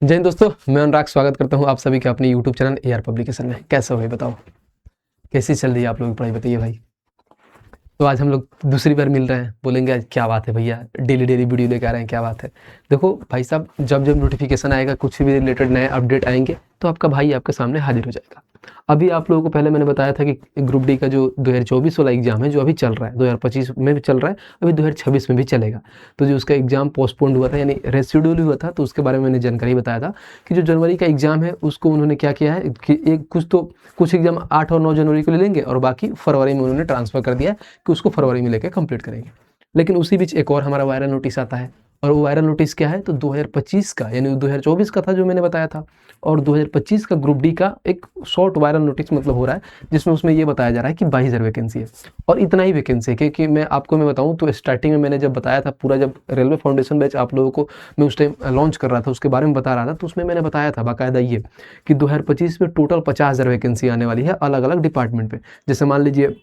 जय हिंद दोस्तों, मैं अनुराग स्वागत करता हूं आप सभी का अपने YouTube चैनल AR पब्लिकेशन में। कैसे हो भाई, बताओ कैसी चल रही है आप लोगों की पढ़ाई, बताइए भाई। तो आज हम लोग दूसरी बार मिल रहे हैं, बोलेंगे आज क्या बात है भैया, डेली डेली वीडियो लेकर आ रहे हैं, क्या बात है। देखो भाई साहब, जब जब नोटिफिकेशन आएगा, कुछ भी रिलेटेड नए अपडेट आएंगे तो आपका भाई आपके सामने हाजिर हो जाएगा। अभी आप लोगों को पहले मैंने बताया था कि ग्रुप डी का जो 2024 वाला एग्जाम है, जो अभी चल रहा है, 2025 में भी चल रहा है, अभी 2026 में भी चलेगा। तो जो उसका एग्जाम पोस्टपोन्ड हुआ था, यानी रेशिड्यूल हुआ था, तो उसके बारे में मैंने जानकारी बताया था कि जो जनवरी का एग्जाम है उसको उन्होंने क्या किया है कि कुछ एग्जाम 8 और 9 जनवरी को ले लेंगे और बाकी फरवरी में उन्होंने ट्रांसफर कर दिया है कि उसको फरवरी में लेकर कंप्लीट करेंगे। लेकिन उसी बीच एक और हमारा वायरल नोटिस आता है, और वो वायरल नोटिस क्या है, तो 2025 का, यानी 2024 का था जो मैंने बताया था, और 2025 का ग्रुप डी का एक शॉर्ट वायरल नोटिस मतलब हो रहा है, जिसमें उसमें ये बताया जा रहा है कि 22,000 वैकेंसी है। और इतना ही वैकेंसी है, क्योंकि मैं बताऊं तो स्टार्टिंग में मैंने जब बताया था पूरा, जब रेलवे फाउंडेशन बैच आप लोगों को मैं उस टाइम लॉन्च कर रहा था, उसके बारे में बता रहा था, तो उसमें मैंने बताया था बाकायदा ये कि 2025 में टोटल 50,000 वैकेंसी आने वाली है अलग अलग डिपार्टमेंट पे। जैसे मान लीजिए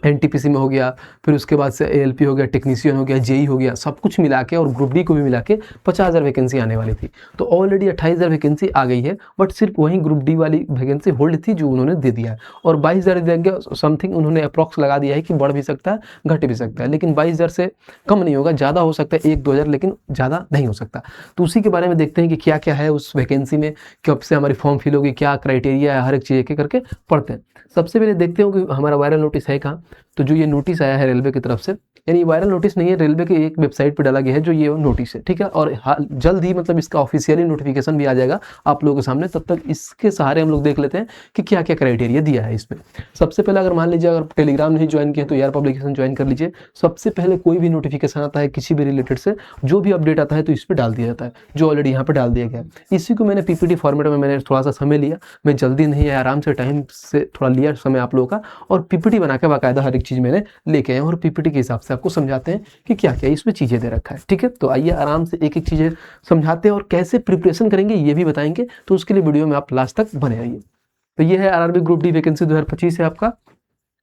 एनटीपीसी में हो गया, फिर उसके बाद से एएलपी हो गया, टेक्नीशियन हो गया, जेई हो गया, सब कुछ मिला के और ग्रुप डी को भी मिला के 50,000 वैकेंसी आने वाली थी। तो ऑलरेडी 28,000 वैकेंसी आ गई है, बट सिर्फ वहीं ग्रुप डी वाली वैकेंसी होल्ड थी जो उन्होंने दे दिया है। और 22,000 देंगे समथिंग, उन्होंने अप्रॉक्स लगा दिया है कि बढ़ भी सकता है घट भी सकता है, लेकिन 22,000 से कम नहीं होगा, ज़्यादा हो सकता है 1-2 हज़ार, लेकिन ज़्यादा नहीं हो सकता। तो उसी के बारे में देखते हैं कि क्या क्या है उस वैकेंसी में, कब से हमारी फॉर्म फिल होगी, क्या क्राइटेरिया है, हर एक चीज़ एक एक करके पढ़ते हैं। सबसे पहले देखते हो कि हमारा वायरल नोटिस है कहाँ। तो जो ये नोटिस आया है रेलवे की तरफ से, यानी वायरल नोटिस नहीं है, रेलवे की एक वेबसाइट पे डाला गया है जो ये नोटिस है, ठीक है। और जल्द ही मतलब इसका ऑफिशियली नोटिफिकेशन भी आ जाएगा आप लोगों के सामने। तब तक इसके सहारे हम लोग देख लेते हैं कि क्या क्या क्राइटेरिया दिया है इसमें। सबसे पहले अगर मान लीजिए, अगर टेलीग्राम नहीं ज्वाइन किया तो यार पब्लिकेशन ज्वाइन कर लीजिए। सबसे पहले कोई भी नोटिफिकेशन आता है किसी भी रिलेटेड से, जो भी अपडेट आता है तो इस पर डाल दिया जाता है, जो ऑलरेडी यहाँ पर डाल दिया गया है। इसी को मैंने पीपीटी फॉर्मेट में मैंने थोड़ा सा समय लिया, मैं जल्दी नहीं आया, आराम से टाइम से थोड़ा लिया समय आप लोगों का, और पीपीटी बना के बाकायदा हर एक चीज़ मैंने लेके आए और पीपीटी के हिसाब से आपको समझाते हैं कि क्या क्या इसमें चीज़ें दे रखा है, ठीक है। तो आइए आराम से एक एक चीज़ें समझाते हैं और कैसे प्रिपरेशन करेंगे ये भी बताएंगे, तो उसके लिए वीडियो में आप लास्ट तक बने रहिए। तो ये है आरआरबी ग्रुप डी वैकेंसी 2025 है आपका।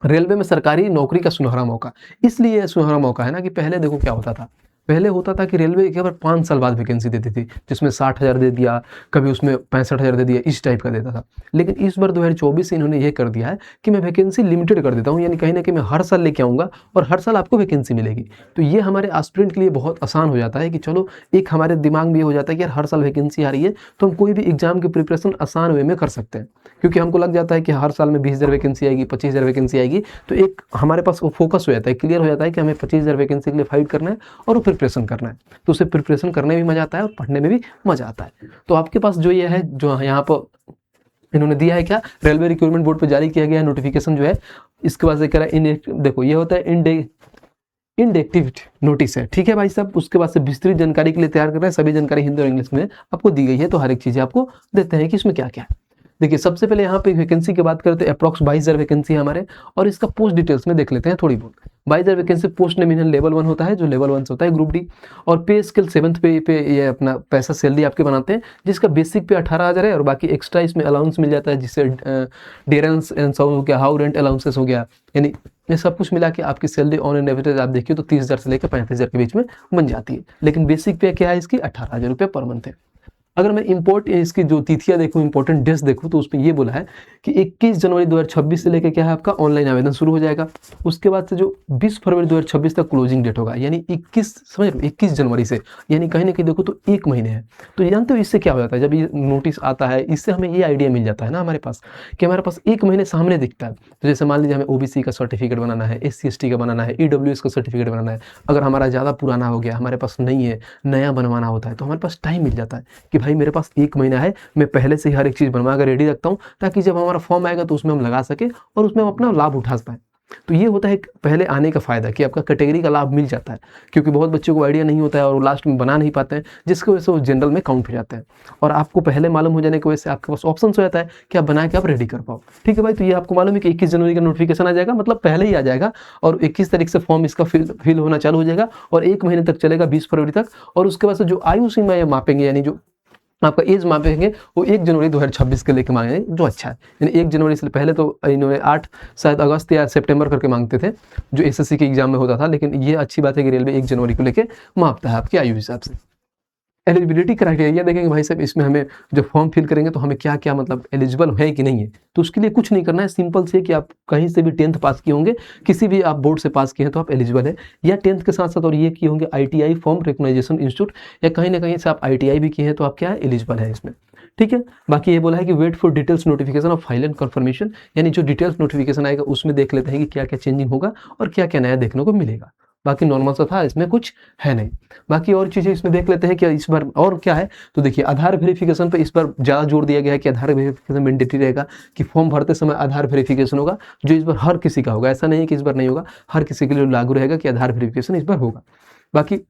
रेलवे में सरकारी नौकरी का सुनहरा मौका, इसलिए यह सुनहरा मौका है ना कि पहले देखो क्या होता था। पहले होता था कि रेलवे केवल 5 साल बाद वैकेंसी देती थी, जिसमें 60,000 दे दिया, कभी उसमें 65,000 दे दिया, इस टाइप का देता था। लेकिन इस बार 2024 से इन्होंने ये कर दिया है कि मैं वैकेंसी लिमिटेड कर देता हूँ, यानी कहीं ना कहीं मैं हर साल लेके आऊँगा और हर साल आपको वैकेंसी मिलेगी। तो ये हमारे एस्पिरेंट के लिए बहुत आसान हो जाता है कि चलो, एक हमारे दिमाग में ये हो जाता है कि यार हर साल वैकेंसी आ रही है, तो हम कोई भी एग्जाम की प्रिपरेशन आसान वे में कर सकते हैं। क्योंकि हमको लग जाता है कि हर साल में 20,000 वैकेंसी आएगी, 25,000 वैकेंसी आएगी, तो एक हमारे पास वो फोकस हो जाता है, क्लियर हो जाता है कि हमें 25,000 वैकेंसी के लिए फाइट करना है और वो प्रिपरेशन करना है। तो उसे प्रिपरेशन करने में भी मजा आता है और पढ़ने में भी मजा आता है। तो आपके पास जो ये है, जो यहाँ पर इन्होंने दिया है, क्या रेलवे रिक्रूटमेंट बोर्ड पर जारी किया गया है नोटिफिकेशन जो है, इसके बाद से कह रहा है देखो ये होता है इंडेक्टिव नोटिस है, ठीक है भाई साहब। उसके बाद से विस्तृत जानकारी के लिए तैयार कर रहे हैं, सभी जानकारी हिंदी और इंग्लिश में आपको दी गई है, तो हर एक चीज़ आपको देते हैं कि इसमें क्या क्या है। देखिए सबसे पहले यहाँ पे वैकेंसी की बात करते हैं, अप्रॉक्स 22,000 वैकेंसी है हमारे, और इसका पोस्ट डिटेल्स में देख लेते हैं थोड़ी बहुत। 22,000 वैकेंसी, पोस्ट नॉमिनल लेवल 1 होता है, जो लेवल 1 से होता है ग्रुप डी, और पे स्केल 7th पे ये अपना पैसा सैलरी आपके बनाते हैं, जिसका बेसिक पे 18,000 है, और बाकी एक्स्ट्रा इसमें अलाउंस मिल जाता है, जिससे डेरेंस एंड हो गया, हाउ रेंट अलाउंसेस हो गया, यानी ये सब कुछ मिला के आपकी सैलरी ऑन एन एवरेज आप देखिए तो 30,000 से लेकर 35,000 के बीच में बन जाती है। लेकिन बेसिक पे क्या है इसकी, 18,000 रुपये पर मंथ है। अगर मैं इसकी जो तिथियां देखूं, इंपॉर्टेंट डेट्स देखूं, तो उसमें ये बोला है कि 21 जनवरी 2026 से लेकर क्या है आपका ऑनलाइन आवेदन शुरू हो जाएगा। उसके बाद से जो 20 फरवरी 2026 तक क्लोजिंग डेट होगा, यानी 21 समझ लो 21 जनवरी से, यानी कहीं ना कहीं देखो तो 1 महीने है। तो जानते हो इससे क्या हो जाता है, जब ये नोटिस आता है इससे हमें ये आइडिया मिल जाता है ना हमारे पास, कि हमारे पास 1 महीने सामने दिखता है। तो जैसे मान लीजिए हमें ओबीसी का सर्टिफिकेट बनाना है, SC/ST का बनाना है, ईडब्ल्यूएस का सर्टिफिकेट बनाना है, अगर हमारा ज़्यादा पुराना हो गया, हमारे पास नहीं है, नया बनवाना होता है, तो हमारे पास टाइम मिल जाता है कि भाई मेरे पास 1 महीना है, मैं पहले से ही हर एक चीज़ बनवा कर रेडी रखता हूँ, ताकि जब हमारा फॉर्म आएगा तो उसमें हम लगा सके और उसमें हम अपना लाभ उठा पाएँ। तो ये होता है पहले आने का फ़ायदा कि आपका कैटेगरी का लाभ मिल जाता है, क्योंकि बहुत बच्चों को आइडिया नहीं होता है और वो लास्ट में बना नहीं पाते हैं, जिसकी वजह से वो जनरल में काउंट हो जाते हैं। और आपको पहले मालूम हो जाने की वजह से आपके पास ऑप्शन हो जाता है कि आप बना के आप रेडी कर पाओ, ठीक है भाई। तो ये आपको मालूम है कि 21 जनवरी का नोटिफिकेशन आ जाएगा, मतलब पहले ही आ जाएगा, और 21 तारीख से फॉर्म इसका फिल होना चालू हो जाएगा, और 1 महीने तक चलेगा, 20 फरवरी तक। और उसके बाद से जो आयु सीमा ये मापेंगे, यानी जो आपका एज मापेंगे, वो 1 जनवरी 2026 के लेके मांगेंगे, जो अच्छा है। यानी 1 जनवरी से पहले तो इन्होंने 8 शायद अगस्त या सितंबर करके मांगते थे, जो एसएससी के एग्जाम में होता था, लेकिन ये अच्छी बात है कि रेलवे 1 जनवरी को लेके मापता है आपकी आयु हिसाब से। एलिजिबिलिटी क्राइटेरिया देखेंगे भाई साहब, इसमें हमें जो फॉर्म फिल करेंगे तो हमें क्या क्या मतलब एलिजिबल है कि नहीं है। तो उसके लिए कुछ नहीं करना है, सिंपल से कि आप कहीं से भी 10th पास किए होंगे, किसी भी आप बोर्ड से पास किए हैं तो आप एलिजिबल है, या 10th के साथ साथ और ये किए होंगे ITI फॉर्म रिकॉग्नाइजेशन इंस्टीट्यूट, या कहीं ना कहीं से आप ITI भी किए हैं तो आप क्या है, एलिजिबल है इसमें। ठीक है, बाकी ये बोला है कि wait for details notification of file and confirmation, यानी जो डिटेल्स नोटिफिकेशन आएगा उसमें देख लेते हैं कि क्या क्या चेंजिंग होगा और क्या क्या नया देखने को मिलेगा। बाकी नॉर्मल सा था, इसमें कुछ है नहीं। बाकी और चीज़ें इसमें देख लेते हैं कि इस बार और क्या है। तो देखिए आधार वेरिफिकेशन पे इस बार ज़्यादा जोर दिया गया है कि आधार वेरिफिकेशन मैंडेटरी रहेगा, कि फॉर्म भरते समय आधार वेरिफिकेशन होगा, जो इस बार हर किसी का होगा, ऐसा नहीं है कि इस बार नहीं होगा, हर किसी के लिए लागू रहेगा कि आधार वेरिफिकेशन इस बार होगा। बाकी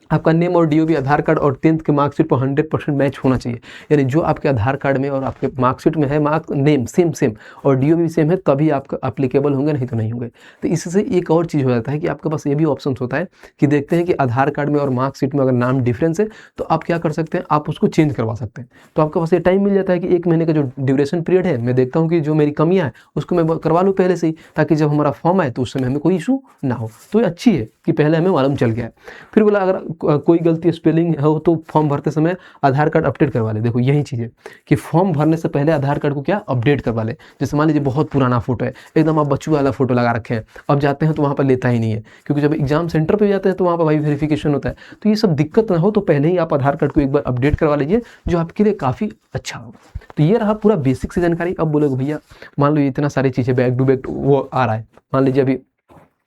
आपका नेम और DOB आधार कार्ड और 10th के मार्कशीट पर 100% मैच होना चाहिए, यानी जो आपके आधार कार्ड में और आपके मार्कशीट में है मार्क नेम सेम और DOB भी सेम है तभी आपका अप्लीकेबल होंगे, नहीं तो नहीं होंगे। तो इससे एक और चीज़ हो जाता है कि आपके पास ये भी ऑप्शन होता है कि देखते हैं कि आधार कार्ड में और मार्कशीट में अगर नाम डिफरेंस है तो आप क्या कर सकते हैं, आप उसको चेंज करवा सकते हैं। तो आपके पास ये टाइम मिल जाता है कि 1 महीने का जो ड्यूरेशन पीरियड है, मैं देखता हूँ कि जो मेरी कमियाँ है उसको मैं करवा लूँ पहले से ही, ताकि जब हमारा फॉर्म आए तो उस समय हमें कोई इशू ना हो। तो ये अच्छी है कि पहले हमें मालूम चल गया है। फिर बोला अगर कोई गलती स्पेलिंग हो तो फॉर्म भरते समय आधार कार्ड अपडेट करवा ले। देखो यही चीज़ है कि फॉर्म भरने से पहले आधार कार्ड को क्या अपडेट करवा ले। जैसे मान लीजिए बहुत पुराना फोटो है, एकदम आप बच्चू वाला फोटो लगा रखे हैं, अब जाते हैं तो वहाँ पर लेता ही नहीं है, क्योंकि जब एग्जाम सेंटर पर जाते हैं तो वहाँ पर भाई वेरिफिकेशन होता है। तो ये सब दिक्कत ना हो तो पहले ही आप आधार कार्ड को एक बार अपडेट करवा लीजिए, जो आपके लिए काफ़ी अच्छा होगा। तो ये रहा पूरा बेसिक से जानकारी। अब बोलोगे भैया मान लो इतना सारी चीज़ें बैक टू बैक वो आ रहा है, मान लीजिए अभी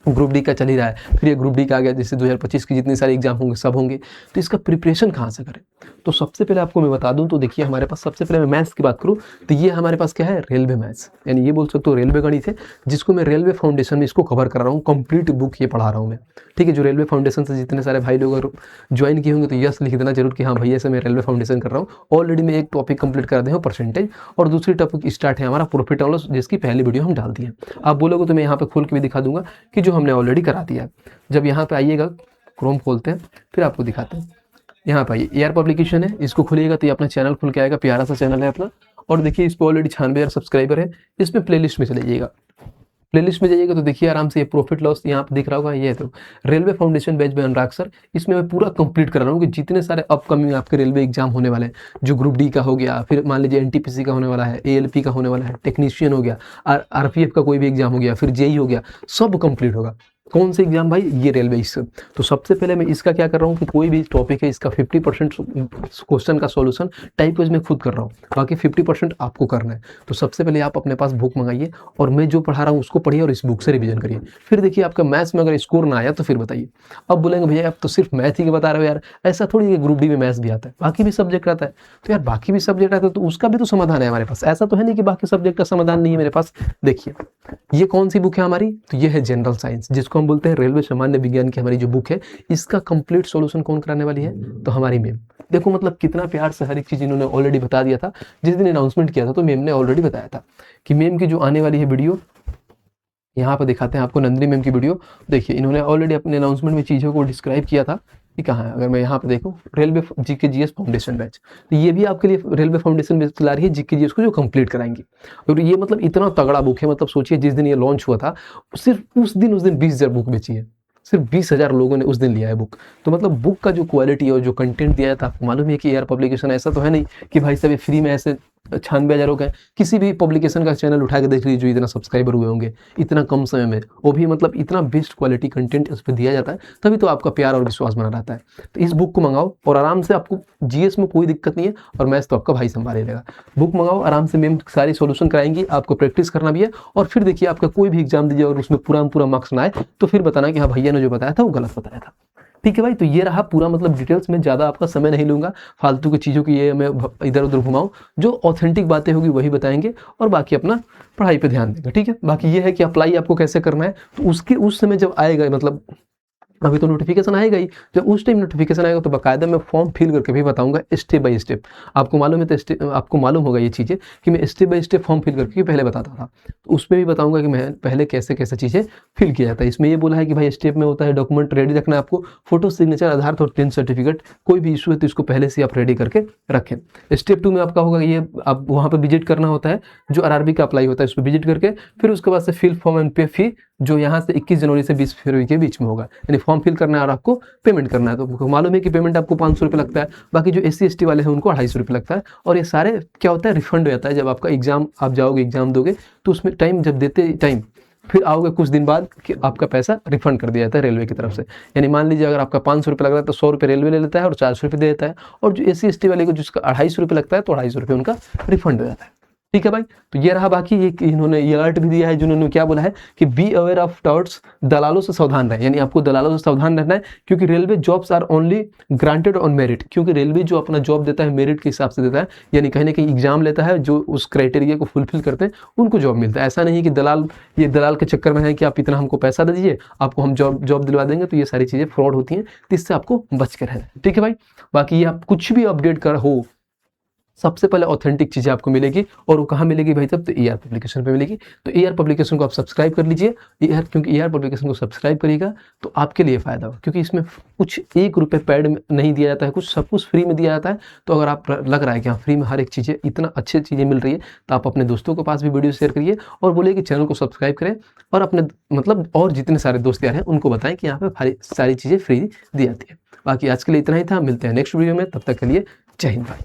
ग्रुप डी का चल ही रहा है, फिर ये ग्रुप डी का आ गया, जैसे 2025 की जितने सारे एग्जाम होंगे सब होंगे, तो इसका प्रिपरेशन कहाँ से करें। तो सबसे पहले आपको मैं बता दूं, तो देखिए हमारे पास सबसे पहले मैं मैथ्स की बात करूं तो ये हमारे पास क्या है, रेलवे मैथ्स, यानी ये बोल सकते हो रेलवे गणित है, जिसको मैं रेलवे फाउंडेशन में इसको कवर कर रहा हूँ, कंप्लीट बुक ये पढ़ा रहा हूँ मैं। ठीक है, जो रेलवे फाउंडेशन से जितने सारे भाई लोग ज्वाइन किए होंगे तो यस लिख देना जरूर कि हाँ भैया से मैं रेलवे फाउंडेशन कर रहा हूँ। ऑलरेडी मैं एक टॉपिक कंप्लीट कर दिया हूँ परसेंटेज, और दूसरी टॉपिक स्टार्ट है हमारा प्रॉफिट एंड लॉस, जिसकी पहली वीडियो हम डाल दिए। आप बोलोगे तो मैं यहाँ पे खोल के भी दिखा दूंगा कि जो हमने ऑलरेडी करा दिया। जब यहाँ पे आइएगा, क्रोम खोलते हैं फिर आपको दिखाते हैं। यहाँ पे आइए, एआर पब्लिकेशन है, इसको खोलिएगा तो ये अपना चैनल खुल के आएगा, प्यारा सा चैनल है अपना। और देखिए इस पर ऑलरेडी 96,000 सब्सक्राइबर है। इसमें प्लेलिस्ट में चले जाइएगा, प्लेलिस्ट में जाइएगा तो देखिए आराम से ये प्रॉफिट लॉस यहाँ पे दिख रहा होगा, ये तो रेलवे फाउंडेशन बैच बाय अनुराग सर। इसमें मैं पूरा कंप्लीट कर रहा हूँ कि जितने सारे अपकमिंग आपके रेलवे एग्जाम होने वाले हैं, जो ग्रुप डी का हो गया, फिर मान लीजिए NTPC का होने वाला है, ALP का होने वाला है, टेक्नीशियन हो गया, RPF का कोई भी एग्जाम हो गया, फिर JEE हो गया, सब कंप्लीट होगा। कौन से एग्जाम भाई, ये रेलवे इससे। तो सबसे पहले मैं इसका क्या कर रहा हूँ कि कोई भी टॉपिक है इसका 50% क्वेश्चन का सॉल्यूशन टाइप वाइज मैं खुद कर रहा हूँ, बाकी 50% आपको करना है। तो सबसे पहले आप अपने पास बुक मंगाइए और मैं जो पढ़ा रहा हूँ उसको पढ़िए और इस बुक से रिवीजन करिए। फिर देखिए आपका मैथ्स में अगर स्कोर ना आया तो फिर बताइए। अब बोलेंगे भैया आप तो सिर्फ मैथ ही के बता रहे हो यार, ऐसा थोड़ी है, ग्रुप डी में मैथ्स भी आता है, बाकी भी सब्जेक्ट आता है। तो यार बाकी भी सब्जेक्ट आता है तो उसका भी तो समाधान है हमारे पास, ऐसा तो है नहीं कि बाकी सब्जेक्ट का समाधान नहीं है मेरे पास। देखिए ये कौन सी बुक है हमारी, तो ये है जनरल साइंस, जिसको हम बोलते हैं रेलवे सामान्य विज्ञान की हमारी जो बुक है, इसका कंप्लीट सॉल्यूशन कौन कराने वाली है, तो हमारी मैम। देखो मतलब कितना प्यार से हर एक चीज़ इन्होंने ऑलरेडी बता दिया था। जिस दिन अनाउंसमेंट किया था तो मैम ने ऑलरेडी बताया था कि मैम की जो आने वाली है वीडियो, यहाँ पर दिखाते हैं आपको नंदिनी मैम की वीडियो। देखिए इन्होंने ऑलरेडी अपने अनाउंसमेंट में चीज़ों को डिस्क्राइब किया था कि कहाँ है। अगर मैं यहाँ पे देखूँ railway GK GS foundation batch, तो ये भी आपके लिए रेलवे फाउंडेशन बैच चला रही है GK GS को, जो कंप्लीट कराएंगी। और ये मतलब इतना तगड़ा बुक है, मतलब सोचिए जिस दिन ये लॉन्च हुआ था सिर्फ उस दिन 20,000 बुक बेची है, सिर्फ 20,000 लोगों ने उस दिन लिया है बुक। तो मतलब बुक का जो क्वालिटी है और जो कंटेंट दिया था, आपको मालूम है कि एआर पब्लिकेशन ऐसा तो है नहीं कि भाई साहब फ्री में ऐसे 96,000 हो गए। किसी भी पब्लिकेशन का चैनल उठा के देख लीजिए जो इतना सब्सक्राइबर हुए होंगे इतना कम समय में, वो भी मतलब इतना बेस्ट क्वालिटी कंटेंट इस पर दिया जाता है, तभी तो आपका प्यार और विश्वास बना रहता है। तो इस बुक को मंगाओ और आराम से, आपको GS में कोई दिक्कत नहीं है और मैथ्स तो आपका भाई संभाले रहेगा। बुक मंगाओ आराम से, मैम सारी सॉल्यूशन कराएंगी, आपको प्रैक्टिस करना भी है। और फिर देखिए आपका कोई भी एग्जाम दीजिए और उसमें पूरा मार्क्स ना आए तो फिर बताना कि हाँ भैया ने जो बताया था वो गलत बताया था। ठीक है भाई, तो ये रहा पूरा मतलब डिटेल्स में, ज़्यादा आपका समय नहीं लूँगा फालतू की चीज़ों की ये मैं इधर उधर घुमाऊँ। जो ऑथेंटिक बातें होगी वही बताएंगे और बाकी अपना पढ़ाई पे ध्यान देंगे। ठीक है, बाकी ये है कि अप्लाई आपको कैसे करना है, तो उसके उस समय जब आएगा, मतलब अभी तो नोटिफिकेशन आएगा ही, जब उस टाइम नोटिफिकेशन आएगा तो बाकायदा मैं फॉर्म फिल करके भी बताऊंगा स्टेप बाय स्टेप। आपको मालूम है तो आपको मालूम होगा ये चीज़ें कि मैं step by step form fill करके पहले बताता था, तो उसमें भी बताऊंगा कि मैं पहले कैसे कैसे चीज़ें फिल किया जाता है। इसमें ये बोला है कि भाई स्टेप में होता है डॉक्यूमेंट रेडी रखना है आपको, फोटो, सिग्नेचर, आधार और 10th सर्टिफिकेट, कोई भी इशू है तो इसको पहले से आप रेडी करके रखें। स्टेप 2 में आपका होगा ये, आप वहाँ पर विजिट करना होता है, जो RRB का अप्लाई होता है उस पर विजिट करके, फिर उसके बाद से फिल फॉर्म एंड पे फी जो यहाँ से 21 जनवरी से 20 फरवरी के बीच में होगा। यानी फॉर्म फिल करना है और आपको पेमेंट करना है। तो मालूम है कि पेमेंट आपको 500 रुपये लगता है, बाकी जो SC ST वाले हैं उनको 250 रुपये लगता है। और ये सारे क्या होता है, रिफंड हो जाता है। जब आपका एग्जाम, आप जाओगे एग्जाम दोगे तो उसमें टाइम जब देते टाइम फिर आओगे कुछ दिन बाद कि आपका पैसा रिफंड कर दिया जाता है रेलवे की तरफ से। यानी मान लीजिए अगर आपका 500 रुपये लग रहा है तो 100 रुपये रेलवे ले लेता है और 400 रुपये दे देता है। और जो SC ST वाले को जिसका 250 रुपये लगता है तो 250 रुपये उनका रिफंड हो जाता है। ठीक है भाई, तो ये रहा। बाकी ये इन्होंने ये अलर्ट भी दिया है जिन्होंने क्या बोला है कि बी अवेयर ऑफ टाउट्स, दलालों से सावधान रहे। यानी आपको दलालों से सावधान रहना है, क्योंकि railway jobs are only granted on merit. क्योंकि रेलवे जो अपना जॉब देता है मेरिट के हिसाब से देता है, यानी कहीं ना कहीं एग्जाम लेता है, जो उस क्राइटेरिया को फुलफिल करते हैं उनको जॉब मिलता है। ऐसा नहीं कि दलाल, ये दलाल के चक्कर में है कि आप इतना हमको पैसा दे दीजिए, आपको हम जॉब दिलवा देंगे। तो ये सारी चीज़ें फ्रॉड होती हैं, तो इससे आपको बच कर रहना है। ठीक है भाई, बाकी ये आप कुछ भी अपडेट कर हो, सबसे पहले ऑथेंटिक चीज़ें आपको मिलेगी। और वो कहाँ मिलेगी भाई साहब, तो AR पब्लिकेशन पे मिलेगी। तो AR पब्लिकेशन को आप सब्सक्राइब कर लीजिए। क्योंकि AR पब्लिकेशन को सब्सक्राइब करिएगा तो आपके लिए फ़ायदा हो, क्योंकि इसमें कुछ 1 रुपये पेड नहीं दिया जाता है, कुछ सब कुछ फ्री में दिया जाता है। तो अगर आप लग रहा है कि हाँ फ्री में हर एक चीज़ें, इतना अच्छी चीज़ें मिल रही है, तो आप अपने दोस्तों के पास भी वीडियो शेयर करिए और बोलिए कि चैनल को सब्सक्राइब करें। और अपने मतलब और जितने सारे दोस्त यार हैं उनको बताएं कि यहाँ पे सारी चीज़ें फ्री दी जाती है। बाकी आज के लिए इतना ही था, मिलते हैं नेक्स्ट वीडियो में, तब तक के लिए जय हिंद भाई।